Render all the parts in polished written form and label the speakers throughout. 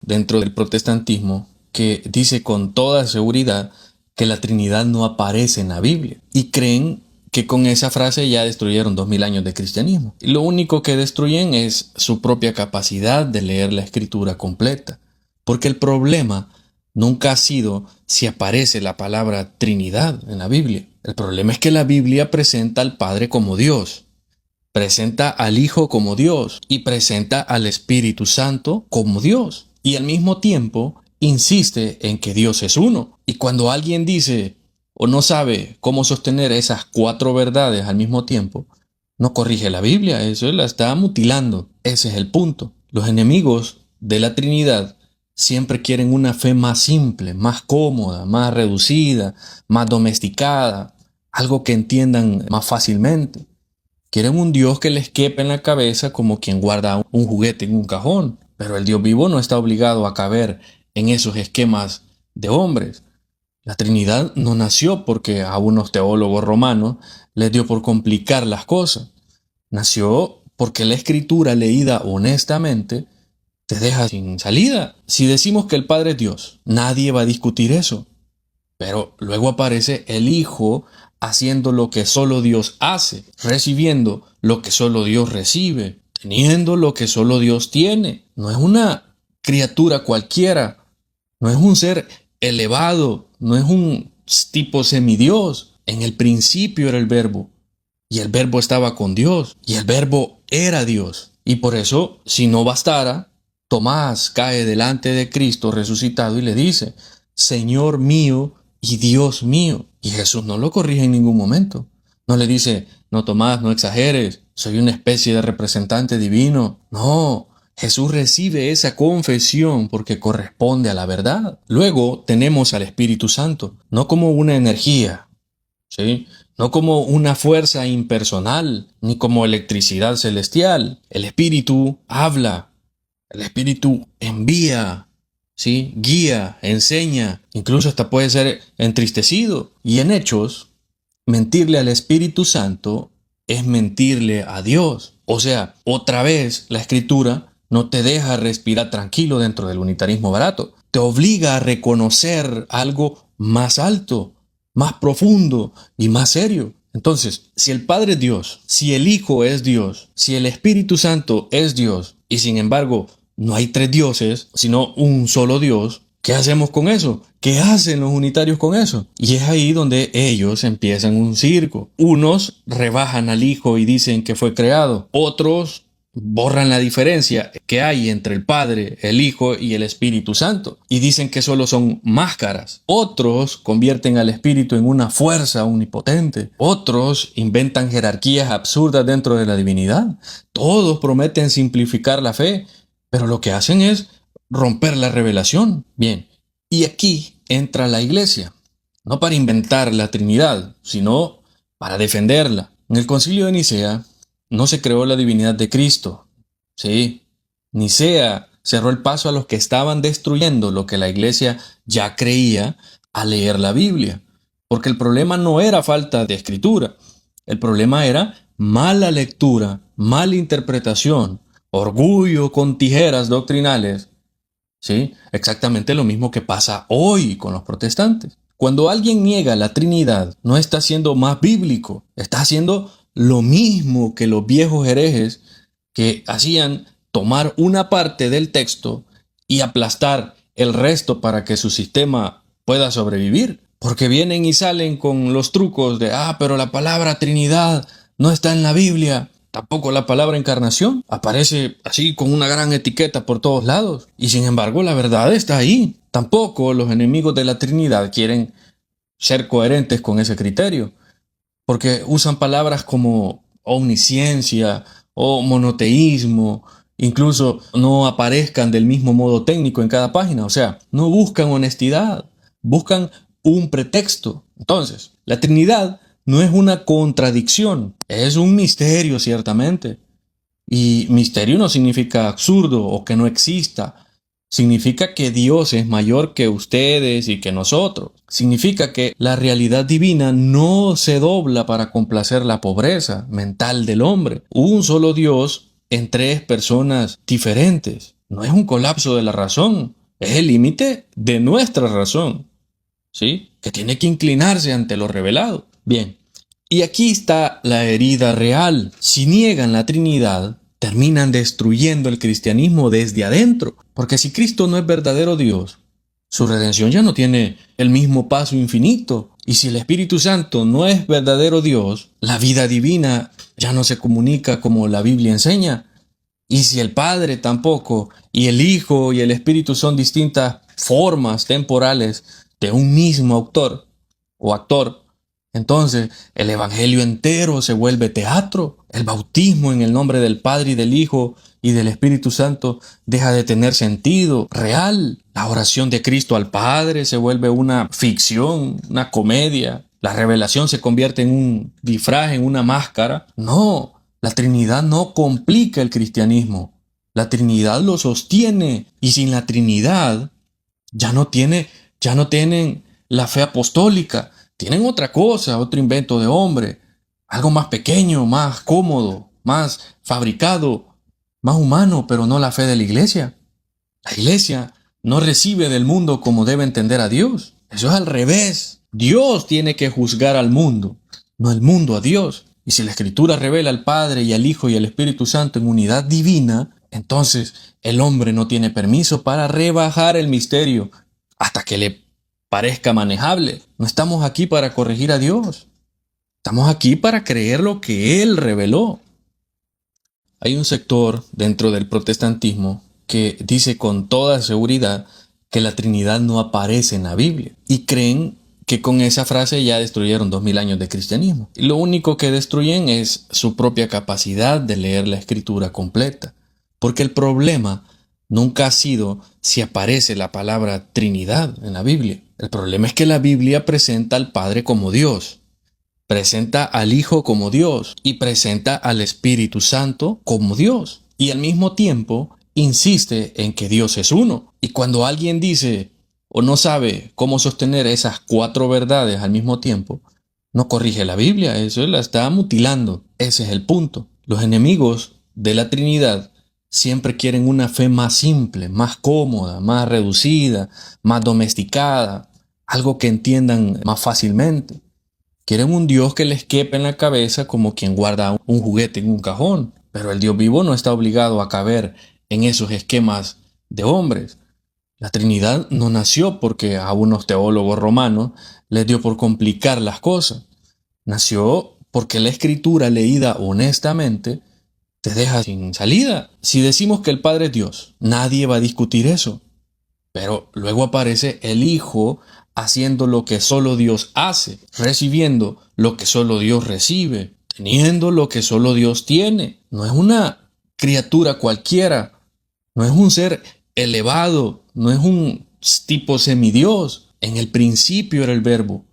Speaker 1: dentro del protestantismo que dice con toda seguridad que la Trinidad no aparece en la Biblia. Y creen que con esa frase ya destruyeron 2000 años de cristianismo. Y lo único que destruyen es su propia capacidad de leer la Escritura completa. Porque el problema nunca ha sido si aparece la palabra Trinidad en la Biblia. El problema es que la Biblia presenta al Padre como Dios, presenta al Hijo como Dios y presenta al Espíritu Santo como Dios. Y al mismo tiempo insiste en que Dios es uno. Y cuando alguien dice o no sabe cómo sostener esas 4 verdades al mismo tiempo, no corrige la Biblia, eso la está mutilando. Ese es el punto. Los enemigos de la Trinidad siempre quieren una fe más simple, más cómoda, más reducida, más domesticada, algo que entiendan más fácilmente. Quieren un Dios que les quepa en la cabeza como quien guarda un juguete en un cajón. Pero el Dios vivo no está obligado a caber en esos esquemas de hombres. La Trinidad no nació porque a unos teólogos romanos les dio por complicar las cosas. Nació porque la Escritura leída honestamente te deja sin salida. Si decimos que el Padre es Dios, nadie va a discutir eso. Pero luego aparece el Hijo haciendo lo que solo Dios hace, recibiendo lo que solo Dios recibe, teniendo lo que solo Dios tiene. No es una criatura cualquiera, no es un ser elevado, no es un tipo semidios. En el principio era el Verbo, y el Verbo estaba con Dios, y el Verbo era Dios. Y por eso, si no bastara, Tomás cae delante de Cristo resucitado y le dice: Señor mío y Dios mío. Y Jesús no lo corrige en ningún momento. No le dice: no, Tomás, no exageres, soy una especie de representante divino. No, Jesús recibe esa confesión porque corresponde a la verdad. Luego tenemos al Espíritu Santo, no como una energía, ¿sí? No como una fuerza impersonal, ni como electricidad celestial. El Espíritu habla, el Espíritu envía, ¿sí? Guía, enseña, incluso hasta puede ser entristecido. Y en Hechos, mentirle al Espíritu Santo es mentirle a Dios. O sea, otra vez la Escritura no te deja respirar tranquilo dentro del unitarismo barato. Te obliga a reconocer algo más alto, más profundo y más serio. Entonces, si el Padre es Dios, si el Hijo es Dios, si el Espíritu Santo es Dios, y sin embargo no hay 3 dioses, sino un solo Dios, ¿qué hacemos con eso? ¿Qué hacen los unitarios con eso? Y es ahí donde ellos empiezan un circo. Unos rebajan al Hijo y dicen que fue creado. Otros borran la diferencia que hay entre el Padre, el Hijo y el Espíritu Santo y dicen que solo son máscaras. Otros convierten al Espíritu en una fuerza omnipotente. Otros inventan jerarquías absurdas dentro de la divinidad. Todos prometen simplificar la fe, pero lo que hacen es romper la revelación. Bien, y aquí entra la Iglesia, no para inventar la Trinidad, sino para defenderla. En el Concilio de Nicea no se creó la divinidad de Cristo. Sí, Nicea cerró el paso a los que estaban destruyendo lo que la Iglesia ya creía al leer la Biblia. Porque el problema no era falta de escritura. El problema era mala lectura, mala interpretación, orgullo con tijeras doctrinales. Sí, exactamente lo mismo que pasa hoy con los protestantes. Cuando alguien niega la Trinidad, no está siendo más bíblico, está haciendo lo mismo que los viejos herejes que hacían tomar una parte del texto y aplastar el resto para que su sistema pueda sobrevivir. Porque vienen y salen con los trucos de, pero la palabra Trinidad no está en la Biblia. Tampoco la palabra encarnación aparece así con una gran etiqueta por todos lados. Y sin embargo la verdad está ahí. Tampoco los enemigos de la Trinidad quieren ser coherentes con ese criterio. Porque usan palabras como omnisciencia o monoteísmo, incluso no aparezcan del mismo modo técnico en cada página. O sea, no buscan honestidad, buscan un pretexto. Entonces, la Trinidad no es una contradicción, es un misterio ciertamente. Y misterio no significa absurdo o que no exista. Significa que Dios es mayor que ustedes y que nosotros. Significa que la realidad divina no se dobla para complacer la pobreza mental del hombre. Un solo Dios en 3 personas diferentes. No es un colapso de la razón. Es el límite de nuestra razón, ¿sí? Que tiene que inclinarse ante lo revelado. Bien, y aquí está la herida real. Si niegan la Trinidad, terminan destruyendo el cristianismo desde adentro. Porque si Cristo no es verdadero Dios, su redención ya no tiene el mismo paso infinito. Y si el Espíritu Santo no es verdadero Dios, la vida divina ya no se comunica como la Biblia enseña. Y si el Padre tampoco, y el Hijo y el Espíritu son distintas formas temporales de un mismo autor o actor, entonces el Evangelio entero se vuelve teatro. El bautismo en el nombre del Padre y del Hijo y del Espíritu Santo deja de tener sentido real. La oración de Cristo al Padre se vuelve una ficción, una comedia. La revelación se convierte en un disfraz, en una máscara. No, la Trinidad no complica el cristianismo. La Trinidad lo sostiene. Y sin la Trinidad ya no tienen la fe apostólica. Tienen otra cosa, otro invento de hombre. Algo más pequeño, más cómodo, más fabricado, más humano, pero no la fe de la iglesia. La iglesia no recibe del mundo como debe entender a Dios. Eso es al revés. Dios tiene que juzgar al mundo, no el mundo a Dios. Y si la Escritura revela al Padre y al Hijo y al Espíritu Santo en unidad divina, entonces el hombre no tiene permiso para rebajar el misterio hasta que le parezca manejable. No estamos aquí para corregir a Dios. Estamos aquí para creer lo que Él reveló. Hay un sector dentro del protestantismo que dice con toda seguridad que la Trinidad no aparece en la Biblia. Y creen que con esa frase ya destruyeron 2000 años de cristianismo. Y lo único que destruyen es su propia capacidad de leer la Escritura completa. Porque el problema nunca ha sido si aparece la palabra Trinidad en la Biblia. El problema es que la Biblia presenta al Padre como Dios, presenta al Hijo como Dios y presenta al Espíritu Santo como Dios. Y al mismo tiempo insiste en que Dios es uno. Y cuando alguien dice o no sabe cómo sostener esas 4 verdades al mismo tiempo, no corrige la Biblia, eso la está mutilando. Ese es el punto. Los enemigos de la Trinidad siempre quieren una fe más simple, más cómoda, más reducida, más domesticada, algo que entiendan más fácilmente. Quieren un Dios que les quepa en la cabeza como quien guarda un juguete en un cajón. Pero el Dios vivo no está obligado a caber en esos esquemas de hombres. La Trinidad no nació porque a unos teólogos romanos les dio por complicar las cosas. Nació porque la Escritura leída honestamente te deja sin salida. Si decimos que el Padre es Dios, nadie va a discutir eso. Pero luego aparece el Hijo haciendo lo que solo Dios hace, recibiendo lo que solo Dios recibe, teniendo lo que solo Dios tiene. No es una criatura cualquiera, no es un ser elevado, no es un tipo semidios. En el principio era el Verbo,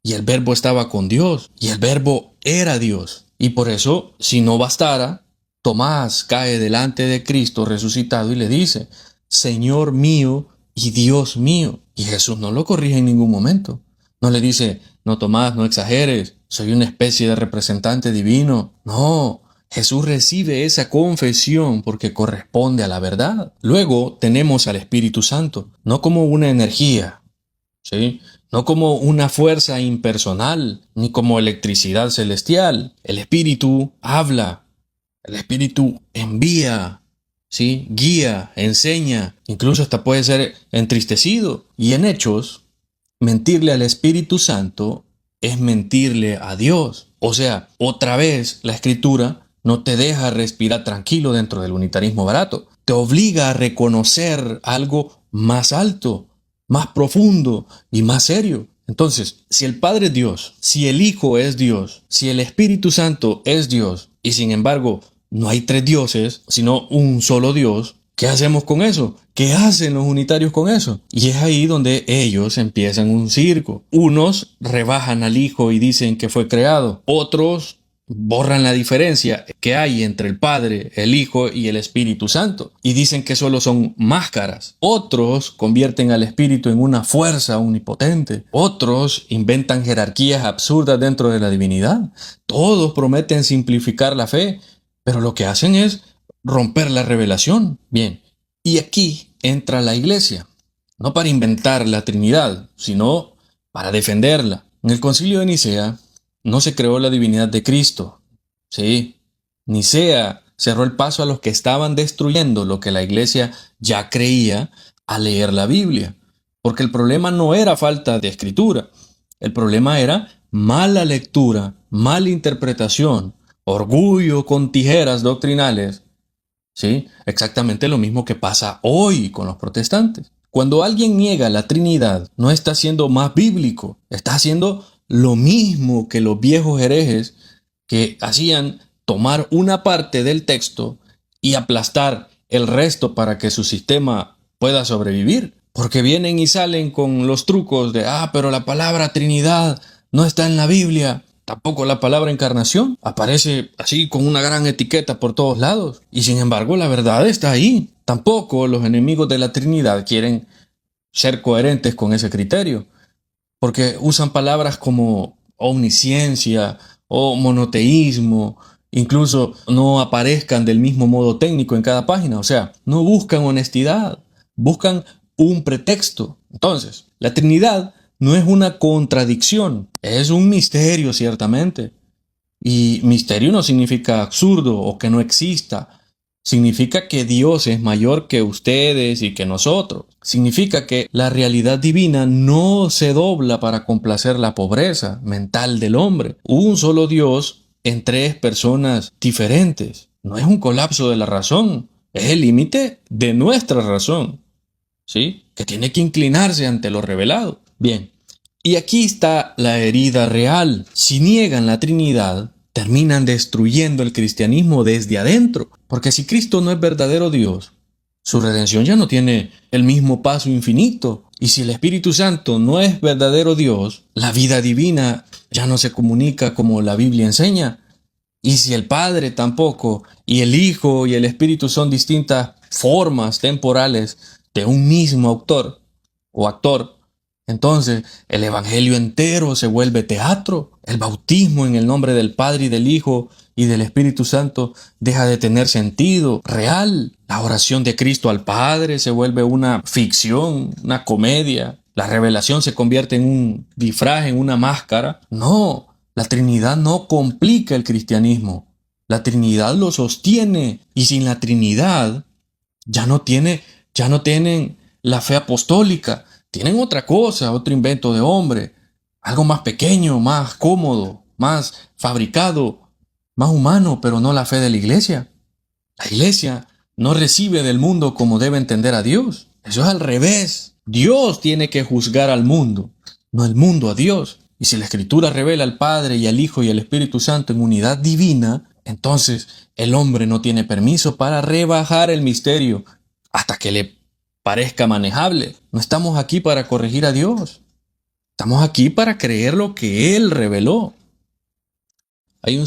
Speaker 1: y el Verbo estaba con Dios, y el Verbo era Dios. Y por eso, si no bastara, Tomás cae delante de Cristo resucitado y le dice: Señor mío y Dios mío. Y Jesús no lo corrige en ningún momento. No le dice: no, Tomás, no exageres, soy una especie de representante divino. No, Jesús recibe esa confesión porque corresponde a la verdad. Luego tenemos al Espíritu Santo, no como una energía, ¿sí? No como una fuerza impersonal, ni como electricidad celestial. El Espíritu habla, el Espíritu envía, ¿sí? Guía, enseña, incluso hasta puede ser entristecido. Y en Hechos, mentirle al Espíritu Santo es mentirle a Dios. O sea, otra vez la Escritura no te deja respirar tranquilo dentro del unitarismo barato. Te obliga a reconocer algo más alto, más profundo y más serio. Entonces, si el Padre es Dios, si el Hijo es Dios, si el Espíritu Santo es Dios, y sin embargo no hay 3 dioses, sino un solo Dios, ¿qué hacemos con eso? ¿Qué hacen los unitarios con eso? Y es ahí donde ellos empiezan un circo. Unos rebajan al Hijo y dicen que fue creado. Otros borran la diferencia que hay entre el Padre, el Hijo y el Espíritu Santo y dicen que solo son máscaras. Otros convierten al Espíritu en una fuerza omnipotente. Otros inventan jerarquías absurdas dentro de la divinidad. Todos prometen simplificar la fe, pero lo que hacen es romper la revelación. Bien, y aquí entra la iglesia. no para inventar la Trinidad, sino para defenderla. En el Concilio de Nicea no se creó la divinidad de Cristo. Sí, Nicea cerró el paso a los que estaban destruyendo lo que la Iglesia ya creía al leer la Biblia. Porque el problema no era falta de escritura, el problema era mala lectura, mala interpretación, orgullo con tijeras doctrinales. Sí, exactamente lo mismo que pasa hoy con los protestantes. Cuando alguien niega la Trinidad, no está siendo más bíblico, está haciendo lo mismo que los viejos herejes que hacían tomar una parte del texto y aplastar el resto para que su sistema pueda sobrevivir. Porque vienen y salen con los trucos de, pero la palabra Trinidad no está en la Biblia. Tampoco la palabra encarnación aparece así con una gran etiqueta por todos lados. Y sin embargo, la verdad está ahí. Tampoco los enemigos de la Trinidad quieren ser coherentes con ese criterio, porque usan palabras como omnisciencia o monoteísmo, incluso no aparezcan del mismo modo técnico en cada página. O sea, no buscan honestidad, buscan un pretexto. Entonces, la Trinidad no es una contradicción, es un misterio ciertamente. Y misterio no significa absurdo o que no exista. Significa que Dios es mayor que ustedes y que nosotros. Significa que la realidad divina no se dobla para complacer la pobreza mental del hombre. Un solo Dios en tres personas diferentes. No es un colapso de la razón, es el límite de nuestra razón, ¿sí? Que tiene que inclinarse ante lo revelado. Bien, y aquí está la herida real. Si niegan la Trinidad, terminan destruyendo el cristianismo desde adentro. Porque si Cristo no es verdadero Dios, su redención ya no tiene el mismo paso infinito. Y si el Espíritu Santo no es verdadero Dios, la vida divina ya no se comunica como la Biblia enseña. Y si el Padre tampoco, y el Hijo y el Espíritu son distintas formas temporales de un mismo autor o actor, entonces el Evangelio entero se vuelve teatro. El bautismo en el nombre del Padre y del Hijo y del Espíritu Santo deja de tener sentido real. La oración de Cristo al Padre se vuelve una ficción, una comedia. La revelación se convierte en un disfraz, en una máscara. No, la Trinidad no complica el cristianismo. La Trinidad lo sostiene. Y sin la Trinidad ya no tienen la fe apostólica. Tienen otra cosa, otro invento de hombre, algo más pequeño, más cómodo, más fabricado, más humano, pero no la fe de la iglesia. La iglesia no recibe del mundo como debe entender a Dios. Eso es al revés. Dios tiene que juzgar al mundo, no el mundo a Dios. Y si la Escritura revela al Padre y al Hijo y al Espíritu Santo en unidad divina, entonces el hombre no tiene permiso para rebajar el misterio hasta que le parezca manejable. No estamos aquí para corregir a Dios. Estamos aquí para creer lo que Él reveló. Hay un